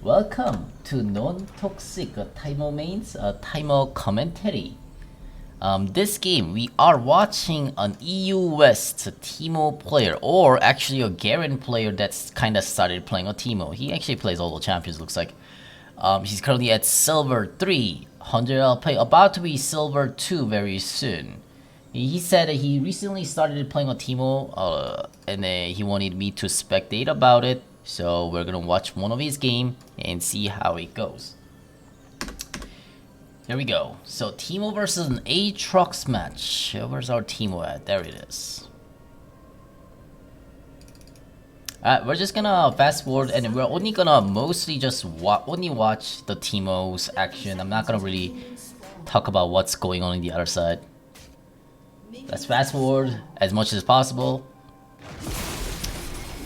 Welcome to non-toxic Teemo mains, Teemo Commentating. This game we are watching an EU West Teemo player, or actually a Garen player that's kind of started playing a Teemo. He actually plays all the champions, looks like. He's currently at Silver 3, 100 LP, about to be Silver 2 very soon. He said that he recently started playing a Teemo, and he wanted me to spectate about it. So we're gonna watch one of his game and see how it goes. Here we go. So Teemo versus an Aatrox match. Where's our Teemo at? There it is. Alright, we're just gonna fast forward and we're only gonna mostly just only watch the Teemo's action. I'm not gonna really talk about what's going on the other side. Let's fast forward as much as possible.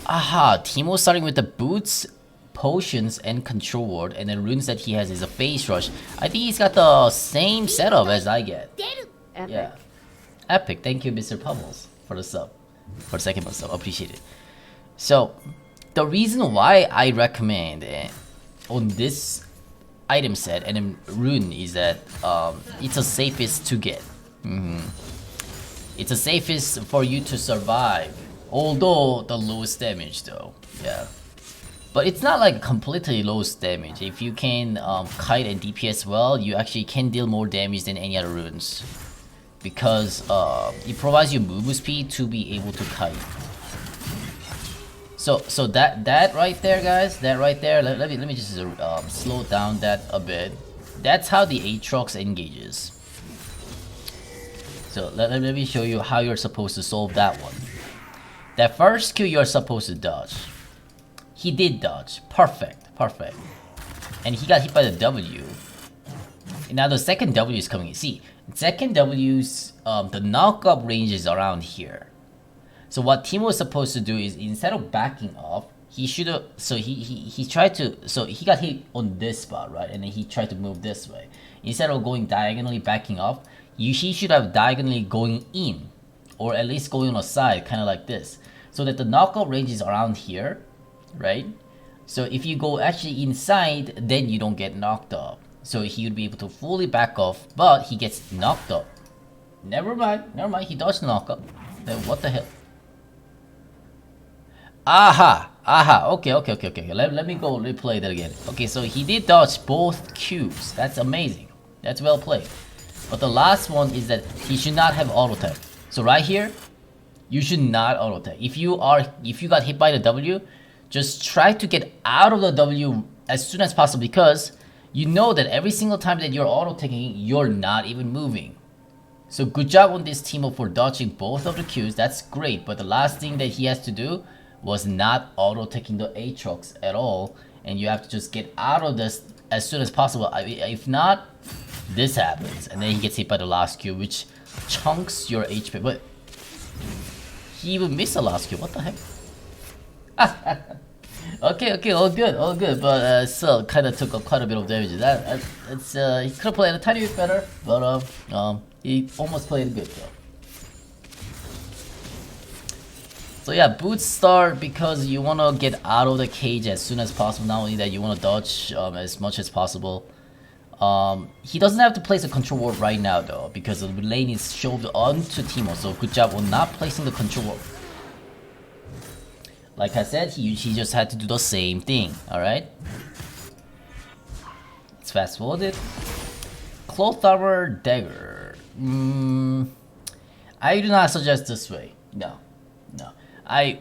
Aha, Teemo starting with the boots, potions, and control ward, and then runes that he has is a phase rush. I think he's got the same setup as I get. Epic. Yeah. Epic, thank you Mr. Pummels for the sub. For the second month sub, appreciate it. So, the reason why I recommend on this item set and then rune is that it's the safest to get. It's the safest for you to survive. Although the lowest damage though, yeah. But it's not like completely lowest damage. If you can kite and DPS well, you actually can deal more damage than any other runes. Because it provides you move speed to be able to kite. So that right there guys, that right there, let me just slow down that a bit. That's how the Aatrox engages. So let me show you how you're supposed to solve that one. That first Q you're supposed to dodge. He did dodge. Perfect. Perfect. And he got hit by the W. And now the second W is coming in. See, second W's the knockup range is around here. So what Teemo is supposed to do is instead of backing off, he should have he tried to he got hit on this spot, right? And then he tried to move this way. Instead of going diagonally backing off, he should have diagonally going in. Or at least going on a side, kind of like this. So that the knockout range is around here, right? So if you go actually inside, then you don't get knocked up. So he would be able to fully back off, but he gets knocked up. Never mind, he dodged the knockup. Then what the hell? Aha, okay. Let me go replay that again. Okay, so he did dodge both Qs. That's amazing. That's well played. But the last one is that he should not have auto attack. So right here, you should not auto attack. If you got hit by the W, just try to get out of the W as soon as possible because you know that every single time that you're auto attacking, you're not even moving. So good job on this Teemo for dodging both of the Qs. That's great. But the last thing that he has to do was not auto attacking the Aatrox at all, and you have to just get out of this as soon as possible. If not, this happens, and then he gets hit by the last Q, which chunks your HP. But he even missed the last Q. What the heck? okay, all good. But still, kind of took quite a bit of damage. He could have played a tiny bit better, but he almost played good though. So yeah, boots start because you want to get out of the cage as soon as possible. Not only that, you want to dodge as much as possible. He doesn't have to place a control ward right now though, because the lane is shoved onto Teemo, so good job on not placing the control ward. Like I said, he just had to do the same thing, alright? Let's fast forward it. Cloth armor dagger. I do not suggest this way. No. I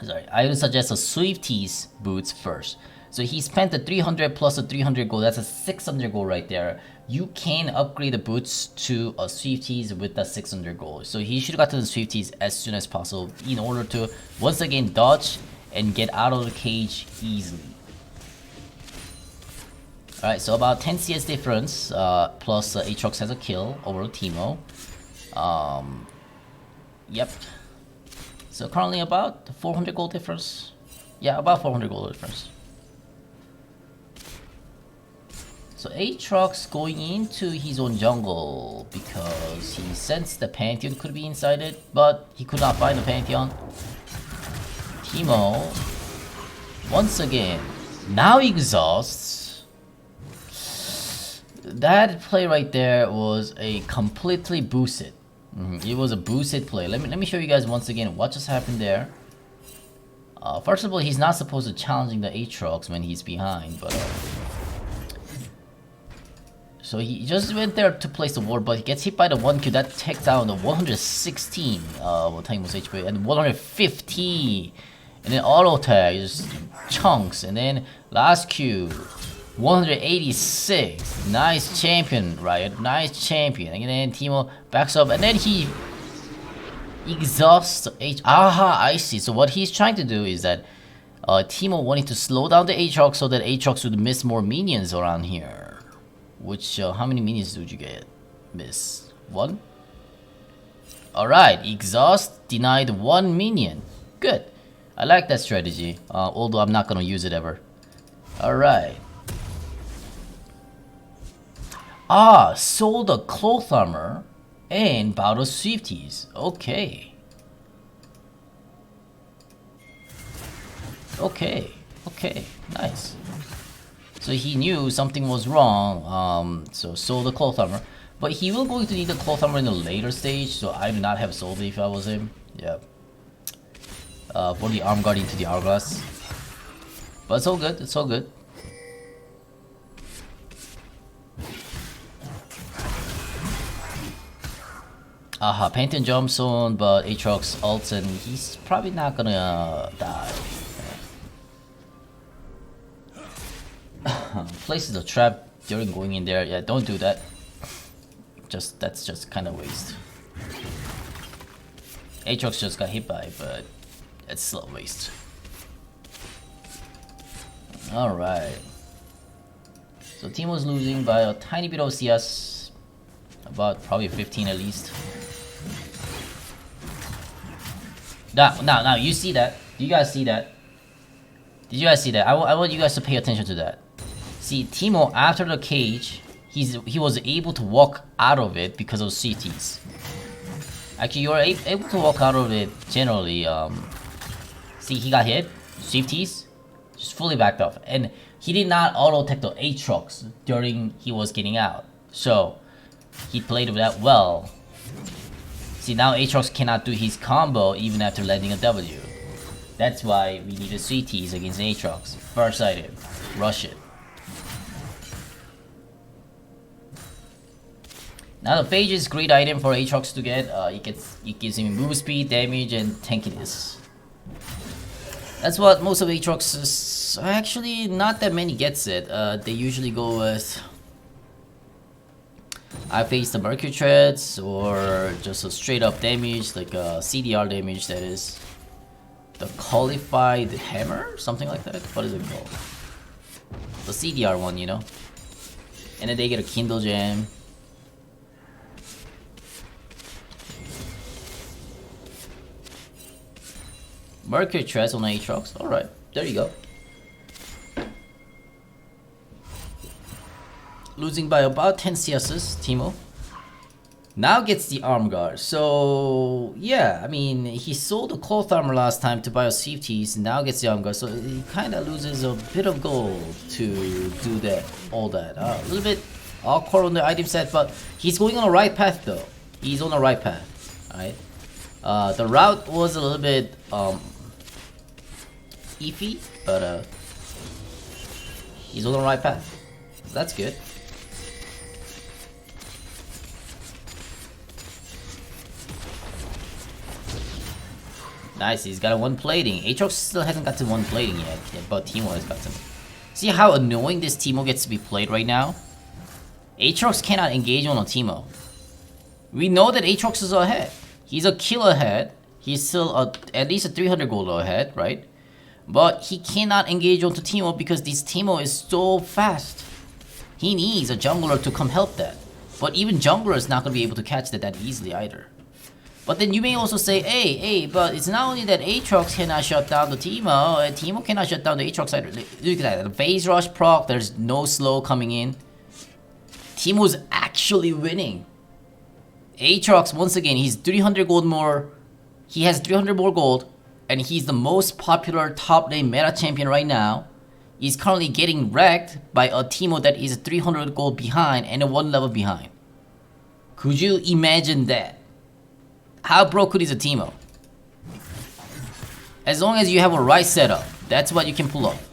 would suggest a Swifties boots first. So he spent the 300 plus a 300 gold. That's a 600 gold right there. You can upgrade the boots to a Swifties with the 600 gold. So he should have got to the Swifties as soon as possible in order to once again dodge and get out of the cage easily. Alright, so about 10 CS difference, plus Aatrox has a kill over Teemo. Yep. So currently about 400 gold difference. Yeah, about 400 gold difference. So Aatrox going into his own jungle because he sensed the Pantheon could be inside it, but he could not find the Pantheon. Teemo once again Now exhausts. That play right there was a completely boosted. It was a boosted play. Let me show you guys once again what just happened there. First of all, he's not supposed to challenging the Aatrox when he's behind, but so he just went there to place the ward, but he gets hit by the 1Q that takes down the 116 Teemo's HP and 150, and then auto tag just chunks, and then last Q 186. Nice champion, Riot. Nice champion. And then Teemo backs up, and then he exhausts H. Aha, I see. So what he's trying to do is that Teemo wanted to slow down the Aatrox so that Aatrox would miss more minions around here. Which, how many minions did you get? Miss? 1? Alright, exhaust denied 1 minion. Good. I like that strategy. Although I'm not gonna use it ever. Alright. Sold a cloth armor and bought a Swifties. Okay. Okay. Nice. So he knew something was wrong, so sold the cloth armor. But he will going to need the cloth armor in a later stage, so I do not have sold it if I was him. Yeah. For the arm guard into the hourglass. But it's all good, it's all good. Pantheon jumps on, but Aatrox ults and he's probably not gonna die. Places a trap during going in there. Yeah, don't do that. That's just kind of waste. Aatrox just got hit by, but it's still a waste. Alright. So Teemo's losing by a tiny bit of CS. About probably 15 at least. Now, you see that? Do you guys see that? Did you guys see that? I want you guys to pay attention to that. See, Teemo, after the cage, he was able to walk out of it because of CTs. Actually, you are able to walk out of it generally. See, he got hit, Swifties, just fully backed off. And he did not auto-attack the Aatrox during he was getting out. So, he played that well. See, now Aatrox cannot do his combo even after landing a W. That's why we needed CTs against Aatrox. First item, rush it. Now the Phage is a great item for Aatrox to get. It gives him move speed, damage, and tankiness. That's what most of Aatrox's, actually not that many gets it. They usually go with I face the Mercury Treads or just a straight up damage, like CDR damage, that is. The Qualified Hammer? Something like that? What is it called? The CDR one, you know? And then they get a Kindle Gem. Mercury Treads on Aatrox. Alright, there you go. Losing by about 10 CS's, Teemo. Now gets the arm guard. So, yeah, I mean, he sold the cloth armor last time to buy a safeties, now gets the arm guard. So he kind of loses a bit of gold to do that, all that. A little bit awkward on the item set, but he's going on the right path though. He's on the right path, alright? The route was a little bit iffy, but he's on the right path. That's good. Nice, he's got a one plating. Aatrox still hasn't got to one plating yet, but Teemo has got to. See how annoying this Teemo gets to be played right now? Aatrox cannot engage on a Teemo. We know that Aatrox is ahead. He's a kill ahead. He's still at least a 300 gold ahead, right? But he cannot engage onto Teemo because this Teemo is so fast. He needs a jungler to come help that. But even jungler is not going to be able to catch that easily either. But then you may also say, hey, but it's not only that Aatrox cannot shut down the Teemo, Teemo cannot shut down the Aatrox either. Look at that, the phase rush proc, there's no slow coming in. Teemo's actually winning. Aatrox, once again, he's 300 gold more. He has 300 more gold, and he's the most popular top lane meta champion right now. is currently getting wrecked by a Teemo that is 300 gold behind and a 1 level behind. Could you imagine that? How broken is a Teemo? As long as you have a right setup, that's what you can pull off.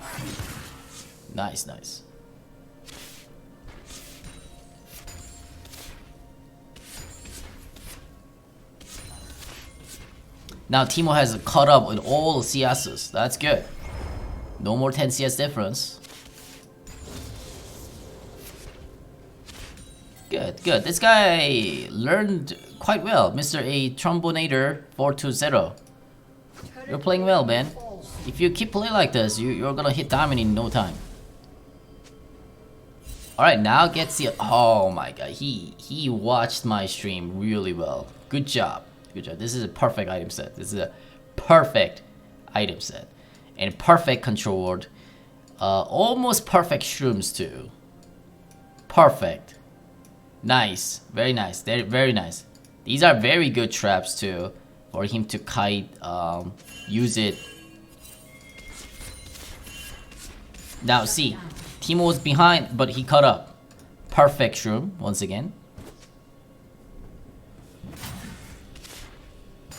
Nice, nice. Now Teemo has caught up with all the CSs. That's good. No more 10 CS difference. Good, good. This guy learned quite well. Mr. A Trombonator 420. You're playing well, man. If you keep playing like this, you're gonna hit diamond in no time. Alright, now gets the... Oh my god, he watched my stream really well. Good job. Good job. This is a perfect item set. This is a perfect item set. And perfect control ward. Almost perfect shrooms too. Perfect. Nice. Very nice. Very nice. These are very good traps too. For him to kite, use it. Now see, Teemo was behind, but he caught up. Perfect shroom, once again.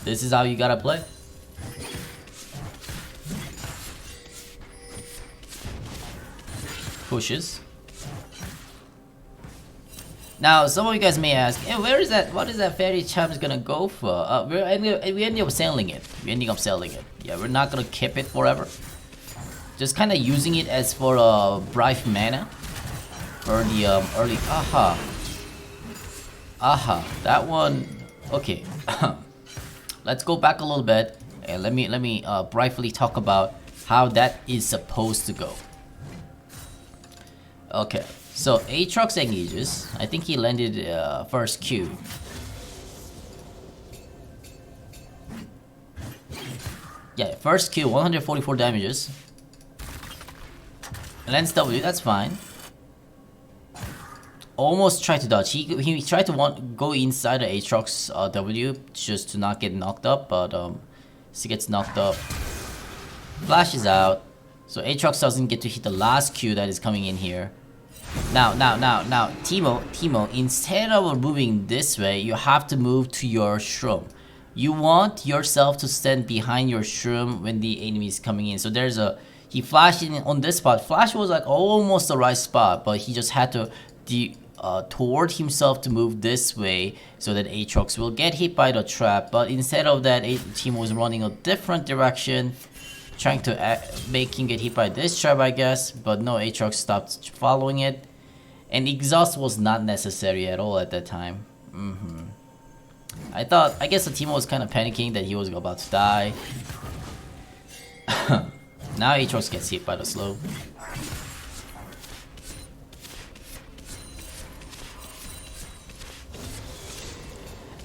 This is how you gotta play. Pushes. Now, some of you guys may ask, hey, where is that? What is that fairy charms gonna go for? We ended up selling it. Yeah, we're not gonna keep it forever. Just kind of using it as for bright mana for the early. Aha, that one. Okay, let's go back a little bit and let me briefly talk about how that is supposed to go. Okay. So Aatrox engages. I think he landed first Q. Yeah, first Q, 144 damages. Lands W, that's fine. Almost tried to dodge. He tried to go inside the Aatrox W just to not get knocked up, but he gets knocked up. Flashes out. So Aatrox doesn't get to hit the last Q that is coming in here. Now, Teemo, instead of moving this way, you have to move to your shroom. You want yourself to stand behind your shroom when the enemy is coming in. So there's a... He flashed in on this spot. Flash was like almost the right spot, but he just had to toward himself to move this way so that Aatrox will get hit by the trap. But instead of that, Teemo was running a different direction, trying to make him get hit by this trap, I guess. But no, Aatrox stopped following it. And exhaust was not necessary at all at that time. I guess the Teemo was kind of panicking that he was about to die. Now Aatrox gets hit by the slow.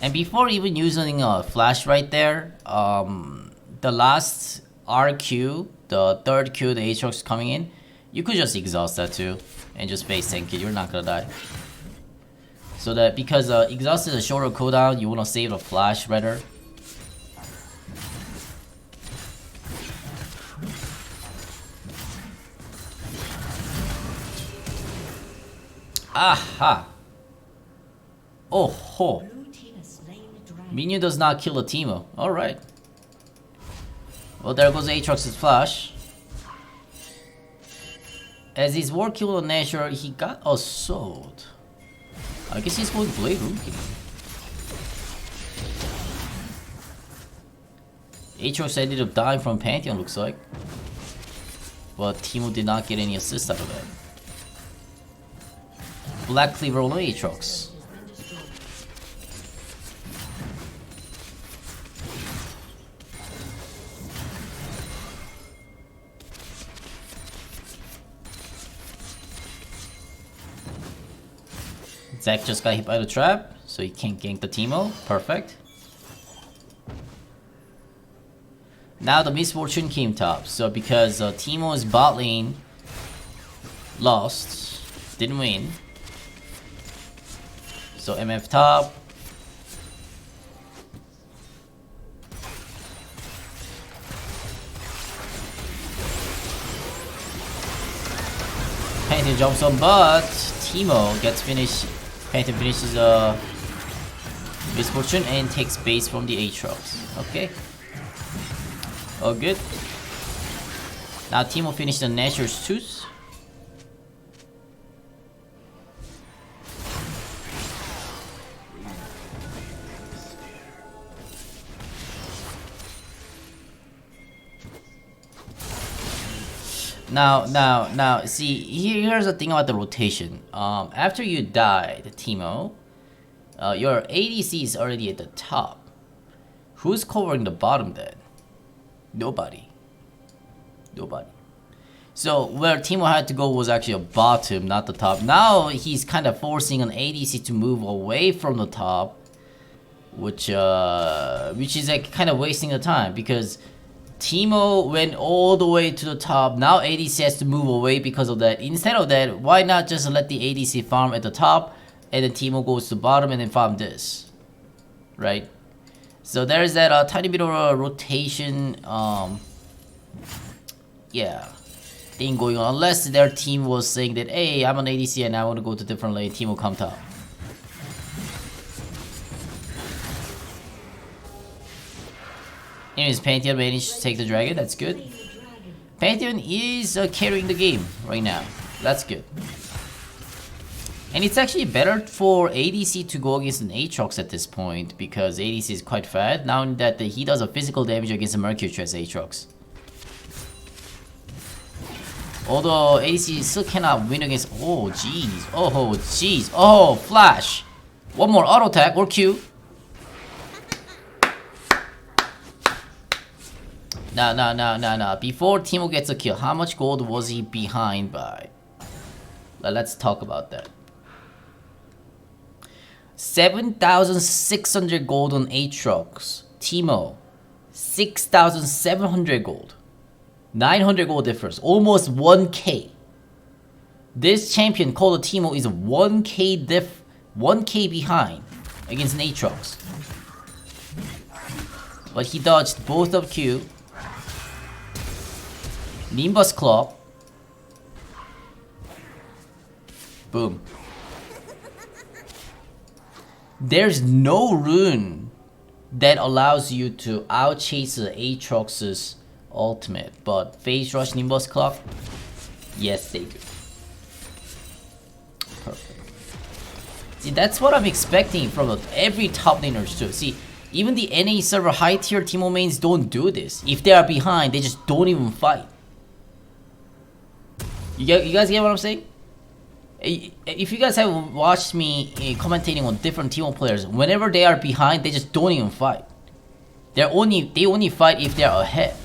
And before even using a flash right there, the last RQ, the third Q, the Aatrox coming in, you could just exhaust that too and just base tank it. You're not gonna die. So that because exhaust is a shorter cooldown, you wanna save the flash rather. Aha! Oh ho! Minion does not kill a Teemo. Alright. Well, there goes Aatrox's flash. As his war kill on Nashor, he got a sword. I guess he's going Blade Rookie. Aatrox ended up dying from Pantheon, looks like. But Teemo did not get any assist out of that. Black Cleaver on Aatrox. Zac just got hit by the trap, so he can't gank the Teemo. Perfect. Now the misfortune came top. So because Teemo's bot lane lost, didn't win. So MF top. Painting jumps on, but Teemo gets finished. Painting finishes Misfortune and takes base from the Aatrox. Okay. Oh, good. Now Teemo finished the Nature's Tooth. Now, see, here's the thing about the rotation. After you died, Teemo, your ADC is already at the top. Who's covering the bottom then? Nobody. So where Teemo had to go was actually a bottom, not the top. Now he's kind of forcing an ADC to move away from the top, which is like kind of wasting the time because Teemo went all the way to the top. Now ADC has to move away because of that. Instead of that, why not just let the ADC farm at the top and then Teemo goes to the bottom and then farm this, right? So there's that tiny bit of a rotation, yeah, thing going on. Unless their team was saying that, hey, I'm an ADC and I want to go to different lane, Teemo come top. Anyways, Pantheon managed to take the dragon, that's good. Pantheon is carrying the game right now, that's good. And it's actually better for ADC to go against an Aatrox at this point because ADC is quite fat now that he does a physical damage against a Mercury Chest Aatrox. Although ADC still cannot win against, oh jeez, oh flash. One more auto attack or Q. Now. Before Teemo gets a kill, how much gold was he behind by? Let's talk about that. 7,600 gold on Aatrox. Teemo, 6,700 gold. 900 gold difference. Almost 1k. This champion called Teemo is 1k behind against an Aatrox. But he dodged both of Q. Nimbus Claw. Boom. There's no rune that allows you to outchase the Aatrox's ultimate, but Phase Rush Nimbus Claw, yes they do. Perfect. See, that's what I'm expecting from every top laners too. See, even the NA server high tier Teemo mains don't do this. If they are behind, they just don't even fight. You guys get what I'm saying? If you guys have watched me commentating on different Teemo players, whenever they are behind, they just don't even fight. They only fight if they are ahead.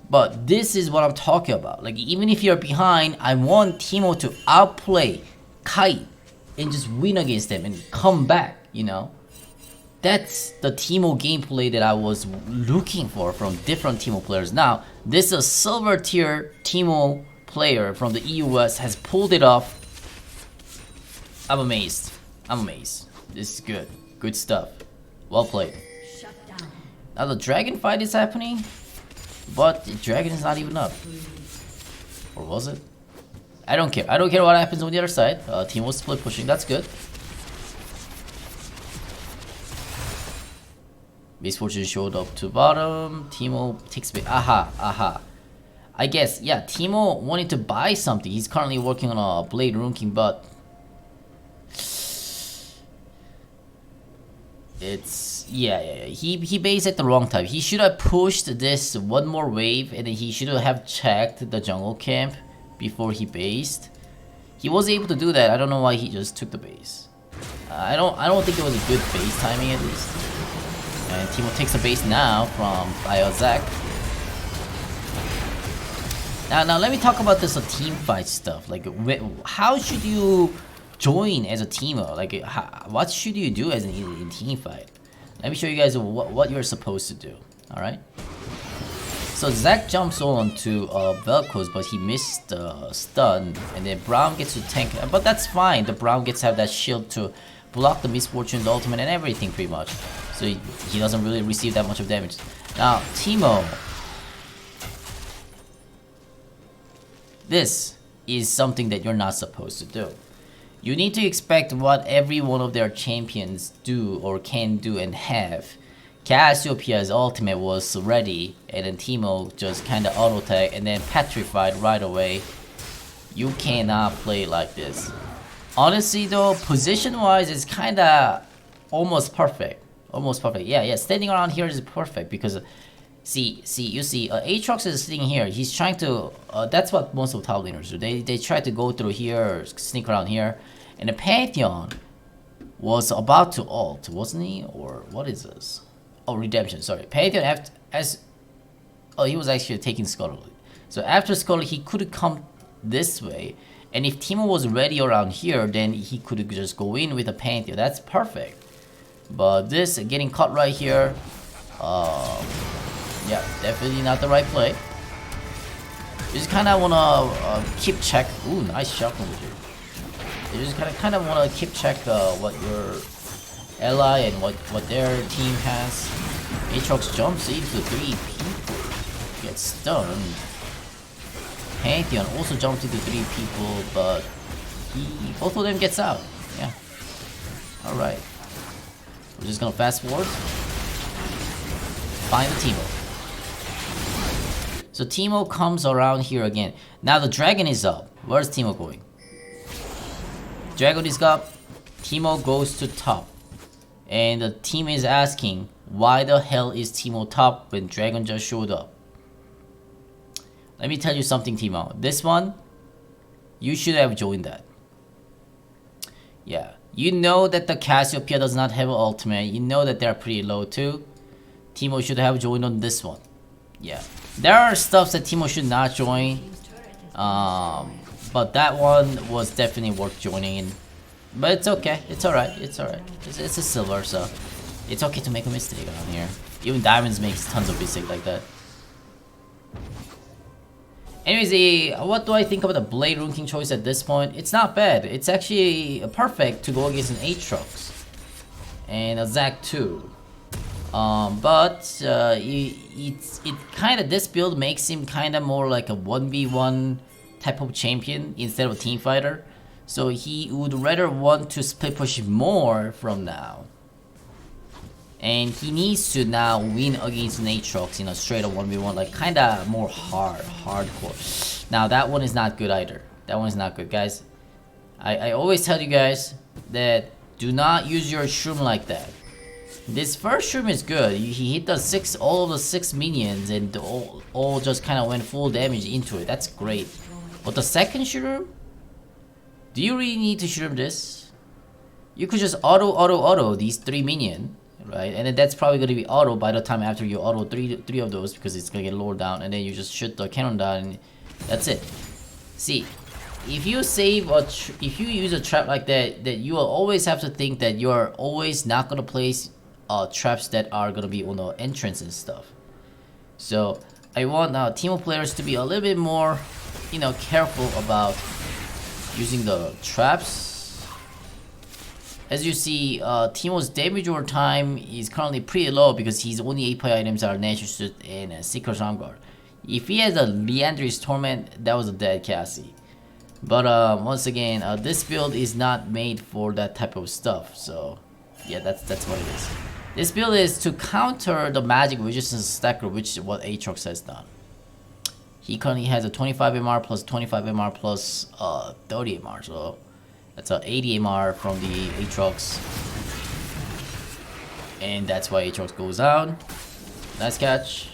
But this is what I'm talking about. Like, even if you're behind, I want Teemo to outplay Kite and just win against them and come back, you know? That's the Teemo gameplay that I was looking for from different Teemo players. Now, this is a silver tier Teemo player from the EUS has pulled it off. I'm amazed. This is good. Good stuff. Well played. Now the dragon fight is happening, but the dragon is not even up. Or was it? I don't care. I don't care what happens on the other side. Teemo split pushing. That's good. Misfortune showed up to bottom. Teemo takes bit. Aha. I guess, yeah, Teemo wanted to buy something. He's currently working on a Blade Rune King, but it's, yeah, he based at the wrong time. He should have pushed this one more wave, and then he should have checked the jungle camp before he based. He was able to do that. I don't know why he just took the base. I don't think it was a good base timing at least. And Teemo takes a base now from Zac. Now let me talk about this team fight stuff. Like, how should you join as a teamer? Like, what should you do as in team fight? Let me show you guys what you're supposed to do. All right. So Zac jumps on to Vel'Koz, but he missed the stun, and then Braum gets to tank. But that's fine. The Braum gets to have that shield to block the Misfortune, the ultimate, and everything pretty much. So he doesn't really receive that much of damage. Now Teemo. This is something that you're not supposed to do. You need to expect what every one of their champions do or can do and have. Cassiopeia's ultimate was ready, and then Teemo just kinda auto-attack and then petrified right away. You cannot play like this. Honestly though, position-wise, it's kinda almost perfect. Almost perfect. Yeah, standing around here is perfect because you see, Aatrox is sitting here. He's trying to, that's what most of top laners do. They try to go through here, sneak around here. And the Pantheon was about to ult, wasn't he? Or what is this? Oh, Redemption, sorry. Pantheon, he was actually taking Scuttle. So after Scuttle, he could come this way. And if Teemo was ready around here, then he could just go in with a Pantheon. That's perfect. But this, getting caught right here, yeah, definitely not the right play. You just kind of want to keep check. Ooh, nice shotgun with you. You just kind of want to keep check what your ally and what their team has. Aatrox jumps into 3 people, gets stunned. Pantheon also jumps into 3 people, but both of them gets out. Yeah. All right. We're just gonna fast forward. Find the Teemo. So Teemo comes around here again. Now the dragon is up. Where's Teemo going? Dragon is up. Teemo goes to top. And the team is asking, why the hell is Teemo top when Dragon just showed up? Let me tell you something, Teemo. This one, you should have joined that. Yeah. You know that the Cassiopeia does not have an ultimate. You know that they're pretty low too. Teemo should have joined on this one. Yeah. There are stuffs that Teemo should not join. But that one was definitely worth joining in. But it's okay. It's alright. It's alright. It's a silver, so it's okay to make a mistake around here. Even Diamonds makes tons of mistakes like that. Anyways, what do I think about the Blade Rune King choice at this point? It's not bad. It's actually perfect to go against an Aatrox and a Zac too. But it kind of, this build makes him kind of more like a 1v1 type of champion instead of a team fighter. So he would rather want to split push more from now. And he needs to now win against an Aatrox in a straight up 1v1, like kinda more hardcore. Now that one is not good either. That one is not good, guys. I always tell you guys that do not use your shroom like that. This first shroom is good. He hit the all of the 6 minions and all just kind of went full damage into it. That's great. But the second shroom, do you really need to shroom this? You could just auto these 3 minions. Right, and then that's probably going to be auto by the time after you auto three of those, because it's going to get lowered down, and then you just shoot the cannon down and that's it. See, if you if you use a trap like that, you will always have to think that you're always not going to place traps that are going to be on the entrance and stuff. So I want Teemo players to be a little bit more, careful about using the traps. As you see, Teemo's damage over time is currently pretty low because his only 8 play items are Natural Suit and Seeker's Armguard. If he has a Leandry's Torment, that was a dead Cassie. But once again, this build is not made for that type of stuff. So yeah, that's what it is. This build is to counter the magic resistance stacker, which is what Aatrox has done. He currently has a 25 MR plus 25 MR plus 30 MR, so that's a 80 MR from the Aatrox. And that's why Aatrox goes down. Nice catch.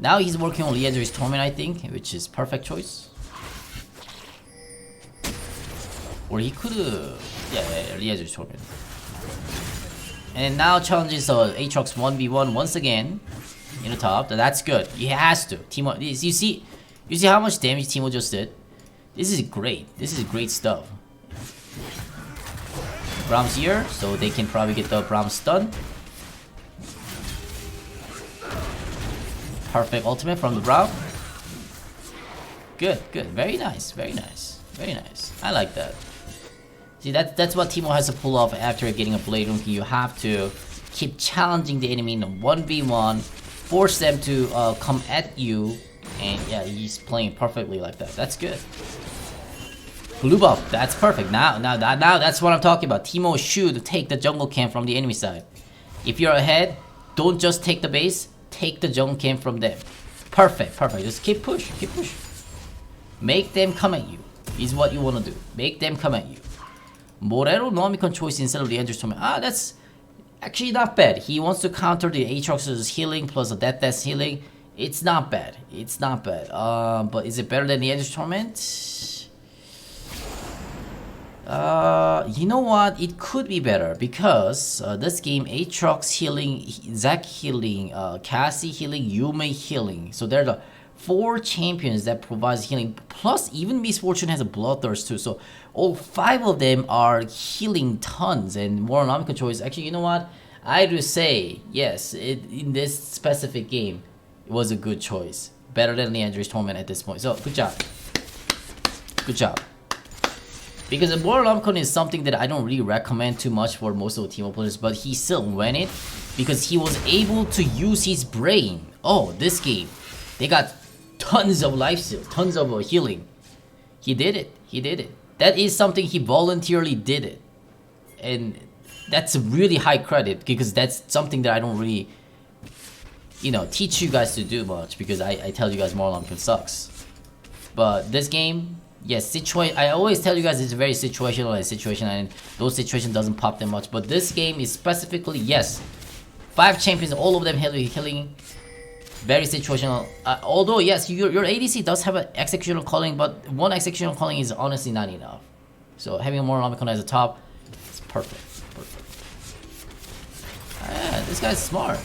Now he's working on Leandry's Torment, I think, which is perfect choice. Or he could yeah, Leandry's Torment. And now challenges Aatrox 1v1 once again in the top. That's good. He has to. Teemo, you see how much damage Teemo just did? This is great. This is great stuff. Braum's here, so they can probably get the Braum stun. Perfect ultimate from the Braum. Good, good. Very nice, very nice, very nice. I like that. See, that's what Teemo has to pull off after getting a Blade Rune King. You have to keep challenging the enemy in a 1v1 force them to come at you, and yeah, he's playing perfectly like that. That's good. Blue buff, that's perfect. Now that's what I'm talking about. Teemo should take the jungle camp from the enemy side. If you're ahead, don't just take the base, take the jungle camp from them. Perfect, perfect. Just keep push, keep push. Make them come at you, is what you want to do. Make them come at you. Morero Nomicon choice instead of the Andrews tournament. Ah, that's actually not bad. He wants to counter the Aatrox's healing plus the Death healing. It's not bad. It's not bad. But is it better than the Andrews tournament? You know what? It could be better because this game, Aatrox healing, Zac healing, Cassie healing, Yume healing. So they're the 4 champions that provides healing. Plus, even Miss Fortune has a Bloodthirst too. So all 5 of them are healing tons. And more Nomicon choice. Actually, you know what? I do say yes. In this specific game, it was a good choice. Better than the Andrews tournament at this point. So good job. Good job. Because the Nomicon is something that I don't really recommend too much for most of the Teemo players, but he still won it because he was able to use his brain. Oh, this game, they got tons of life steal, tons of healing. He did it. He did it. That is something he voluntarily did it, and that's a really high credit because that's something that I don't really, teach you guys to do much because I tell you guys Nomicon sucks. But this game. Yes, I always tell you guys it's very situational and those situations doesn't pop that much. But this game is specifically, yes, 5 champions, all of them healing, very situational. Although, yes, your ADC does have an executional calling, but one executional calling is honestly not enough. So having more Nomicon as a top, it's perfect. Perfect. Ah, this guy's smart.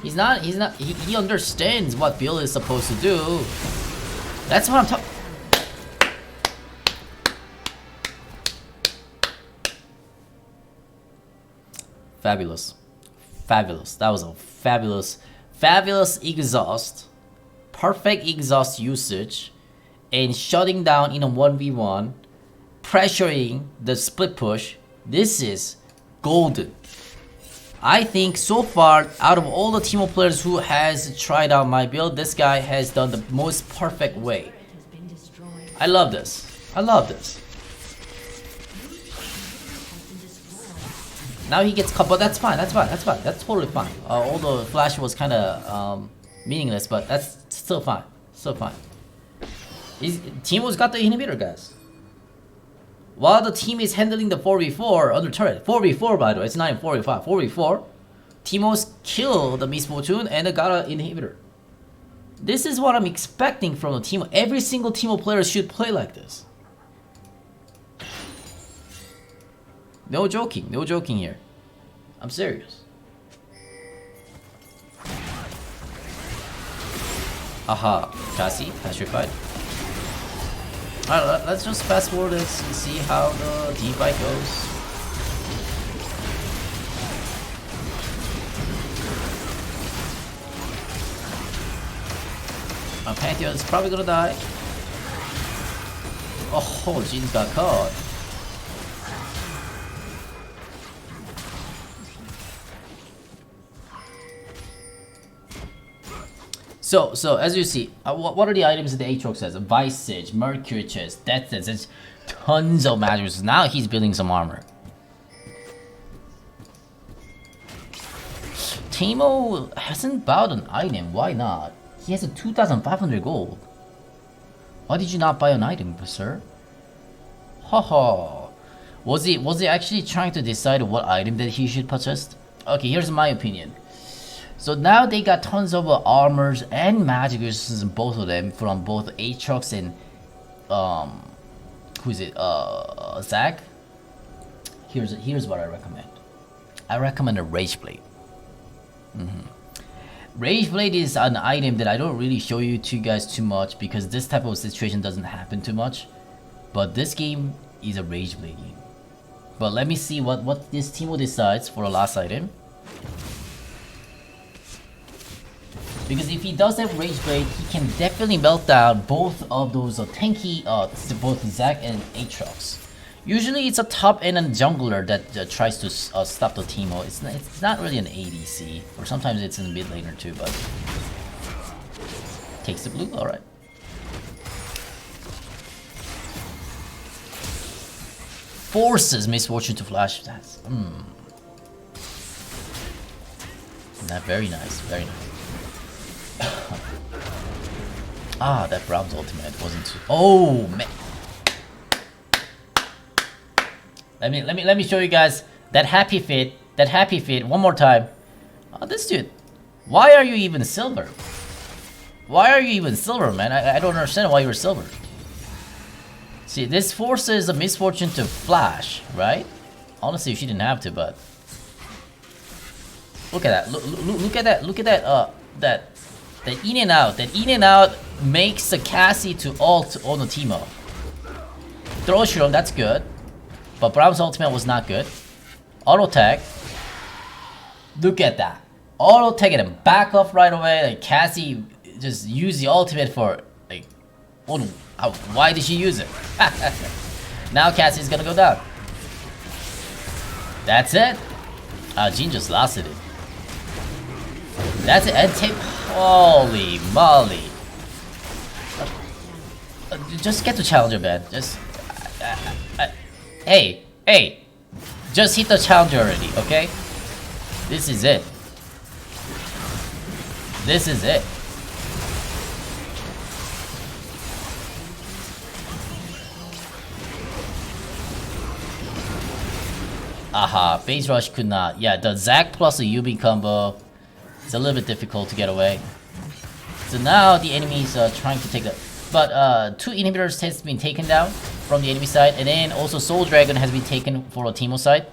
He understands what Bill is supposed to do. That's what I'm talking. Fabulous. Fabulous. That was a fabulous exhaust. Perfect exhaust usage. And shutting down in a 1v1. Pressuring the split push. This is golden. I think so far, out of all the Teemo players who has tried out my build, this guy has done the most perfect way. I love this. I love this. Now he gets cut, but that's fine, that's totally fine. Although Flash was kind of meaningless, but that's still fine, Teemo's got the inhibitor, guys. While the team is handling the 4v4 under turret, 4v4 by the way, it's not even 4v5, 4v4, Teemo's kill the Miss Fortune and got an inhibitor. This is what I'm expecting from the Teemo. Every single Teemo player should play like this. No joking here. I'm serious. Aha, Cassie, petrified. Alright, let's just fast forward and see how the team fight goes. Pantheon is probably gonna die. Oh, Jin's got caught. So as you see, what are the items that the Aatrox has? A Vice Sage, Mercury Chest, Death Chest, there's tons of magics. Now he's building some armor. Teemo hasn't bought an item, why not? He has a 2,500 gold. Why did you not buy an item, sir? Haha. Was he actually trying to decide what item that he should purchase? Okay, here's my opinion. So now they got tons of armors and magic resistance, both of them, from both Aatrox and Zac. Here's what I recommend. I recommend a Rage Blade. Rage Blade is an item that I don't really show you to guys too much because this type of situation doesn't happen too much. But this game is a Rage Blade game. But let me see what this Teemo decides for the last item. Because if he does have Rage Blade, he can definitely melt down both of those tanky, both Zac and Aatrox. Usually it's a top and a jungler that tries to stop the Teemo. It's not really an ADC, or sometimes it's in the mid laner too, but Takes the blue, alright. Forces misfortune to flash. That's Not very nice, very nice. Ah, that Brown's ultimate wasn't too. Oh man. Let me show you guys that happy fit. That happy fit one more time. Oh, this dude. Why are you even silver? Why are you even silver, man? I don't understand why you're silver. See, this forces a misfortune to flash, right? Honestly, she didn't have to, but look at that. Look at that. Look at that. That in and out. That in and out makes the Cassie to ult on the Teemo. Throw Shroom, that's good. But Brown's ultimate was not good. Auto tag. Look at that. Auto tag it and back off right away. Like Cassie just used the ultimate for like, oh no, why did she use it? Now Cassie's gonna go down. That's it. Jin just lost it. That's it. And take. Holy moly. Just get the challenger, man. Just. Hey. Just hit the challenger already, okay? This is it. This is it. Aha, base rush could not. Yeah, the Zac plus the Yubi combo. It's a little bit difficult to get away. So now the enemies are trying to take the... But 2 inhibitors has been taken down from the enemy side. And then also Soul Dragon has been taken for the Teemo side.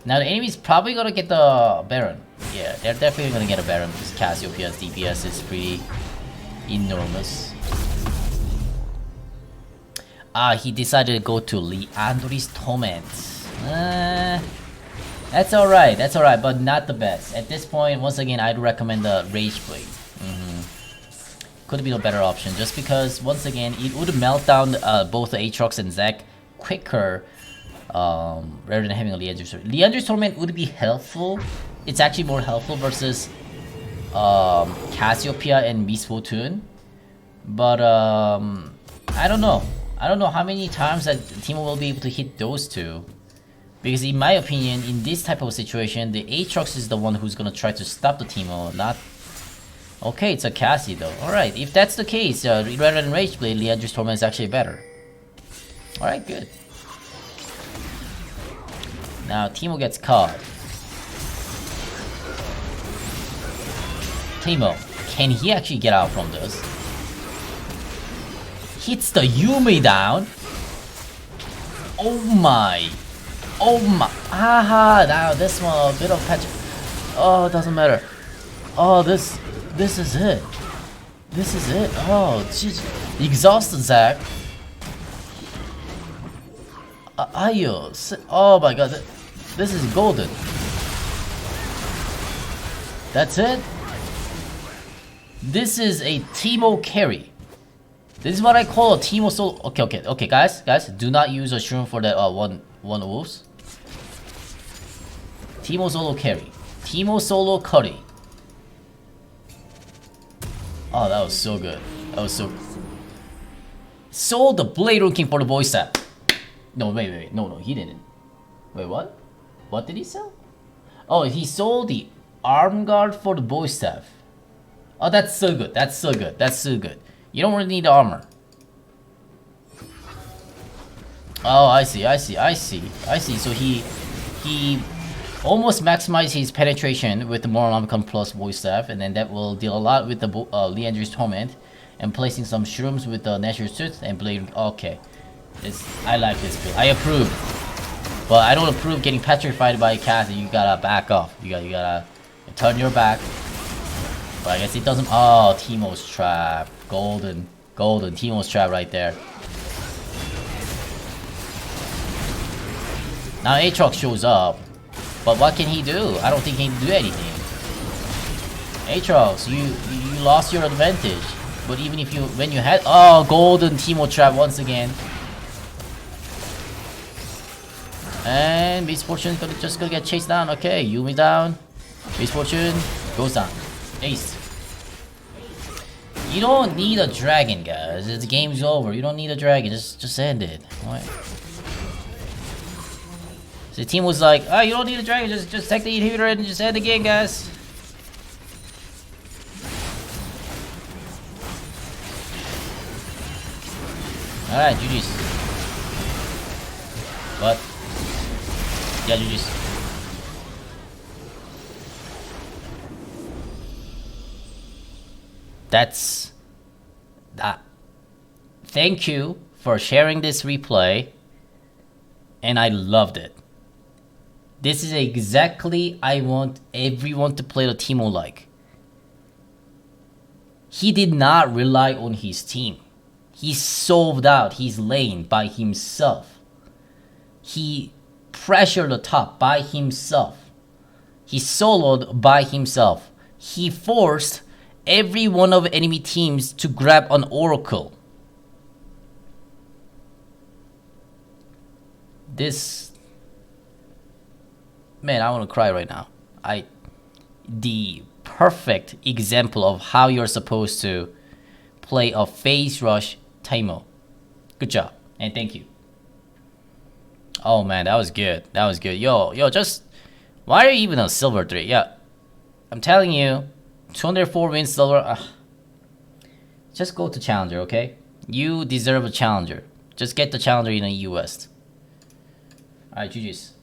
Now the enemy's probably gonna get the Baron. Yeah, they're definitely gonna get a Baron because Cassiopeia's DPS is pretty enormous. He decided to go to Leandri's Torment. That's alright, but not the best. At this point, once again, I'd recommend the Rage Blade. Could be a better option, just because, once again, it would melt down both the Aatrox and Zac quicker, rather than having a Leandri's Torment. Leandri's Torment would be helpful. It's actually more helpful versus Cassiopeia and Miss Fortune. But, I don't know. I don't know how many times that Teemo will be able to hit those two. Because in my opinion, in this type of situation, the Aatrox is the one who's gonna try to stop the Teemo, not... Okay, it's a Cassie though. Alright, if that's the case, rather than Rage Blade, Leandri's Torment is actually better. Alright, good. Now, Teemo gets caught. Teemo, can he actually get out from this? Hits the Yumi down. Oh my. Oh my. Aha, now this one, a bit of patch. Oh, it doesn't matter. Oh, this is it. This is it. Oh, jeez. Exhausted Zac. Ayo. Oh my god. This is golden. That's it. This is a Teemo carry. This is what I call a Teemo solo. Okay, guys, do not use a shroom for that one wolves. Teemo solo carry. Teemo solo curry. Oh, that was so good. That was so good. Sold the Blade Rune King for the voice set. No, wait. No, he didn't. Wait, what? What did he sell? Oh, he sold the Arm Guard for the boy staff. Oh, that's so good. That's so good. You don't really need the armor. Oh, I see. So he almost maximized his penetration with the Moromicon plus voice staff, and then that will deal a lot with the Leandri's Torment, and placing some shrooms with the Natural Suit and Blade. Okay, I like this build. I approve, but I don't approve getting petrified by a Cassie. You gotta back off. You gotta turn your back. But I guess it doesn't. Oh, Teemo's trap, golden. Teemo's trap right there. Now Aatrox shows up. But what can he do? I don't think he can do anything. Aatrox, you lost your advantage. But even if when you had... Oh, golden Teemo trap once again. And Beast Fortune just gonna get chased down. Okay, Yumi down. Beast Fortune goes down. Ace. You don't need a dragon, guys. The game's over. You don't need a dragon. Just end it. What? So the team was like, oh, you don't need a dragon. Just take the inhibitor and just end the game, guys. Alright, GG's. What? Yeah, GG's. That's that. Thank you for sharing this replay, and I loved it. This is exactly I want everyone to play the Teemo like. He did not rely on his team. He solved out his lane by himself. He pressured the top by himself. He soloed by himself. He forced every one of enemy teams to grab an oracle. This, man, I want to cry right now. The perfect example of how you're supposed to play a phase rush Teemo. Good job and thank you. Oh man, that was good. That was good. Yo, just why are you even on silver 3? Yeah, I'm telling you. 204 wins silver. Just go to challenger, okay? You deserve a challenger. Just get the challenger in the US. Alright, GG's.